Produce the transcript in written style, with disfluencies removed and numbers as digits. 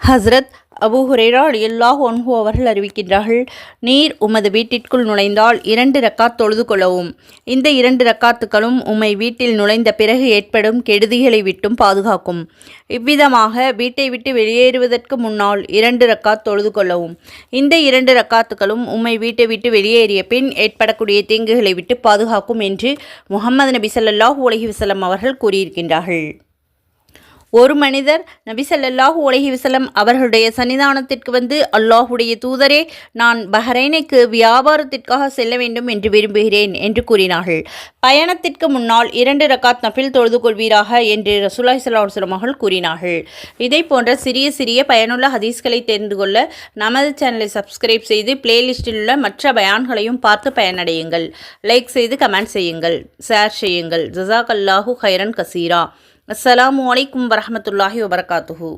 Hazrat Abu Hurairah ரலியல்லாஹு அன்ஹு அவர்கள் அறிவிக்கின்றார்கள், நீர் உமது வீட்டிற்குள் நுழைந்தால் 2 ரக்காத் தொழுது கொள்ளவும். இந்த 2 ரக்காத்துக்களும் உம்மை வீட்டில் நுழைந்த பிறகு ஏற்படும் கெடுதிகளை விட்டும் பாதுகாக்கும். இவ்விதமாக வீட்டை விட்டு வெளியேறுவதற்கு முன்னால் 2 ரக்காத் தொழுது கொள்ளவும். இந்த 2 ரக்காத்துக்களும் உம்மை வீட்டை விட்டு வெளியேறிய பின் ஏற்படக்கூடிய தீங்குகளை விட்டு பாதுகாக்கும் என்று முஹம்மது நபி ஸல்லல்லாஹு அலைஹி வஸல்லம் அவர்கள் கூறியிருக்கின்றார்கள். ஒரு மனிதர் நபி ஸல்லல்லாஹு அலைஹி வஸல்லம் அவர்களுடைய சன்னிதானத்திற்கு வந்து, அல்லாஹுடைய தூதரே, நான் பஹ்ரைனுக்கு வியாபாரத்திற்காக செல்ல வேண்டும் என்று விரும்புகிறேன் என்று கூறினார்கள். பயணத்திற்கு முன்னால் 2 ரக்காத் நஃபில் தொழுது கொள்வீராக என்று ரசூலுல்லாஹி ஸல்லல்லாஹு அலைஹி வஸல்லம் அவர்கள் கூறினார்கள். இதை போன்ற சிறிய சிறிய பயனுள்ள ஹதீஸ்களை தெரிந்து கொள்ள நமது சேனலை சப்ஸ்கிரைப் செய்து பிளேலிஸ்டில் உள்ள மற்ற பயான்களையும் பார்த்து பயனடையுங்கள். லைக் செய்து கமெண்ட் செய்யுங்கள், ஷேர் செய்யுங்கள். ஜஸாக்கல்லாஹு ஹைரன் கசீரா. அஸ்ஸலாமு அலைக்கும் வரஹ்மத்துல்லாஹி வபரகாத்துஹு.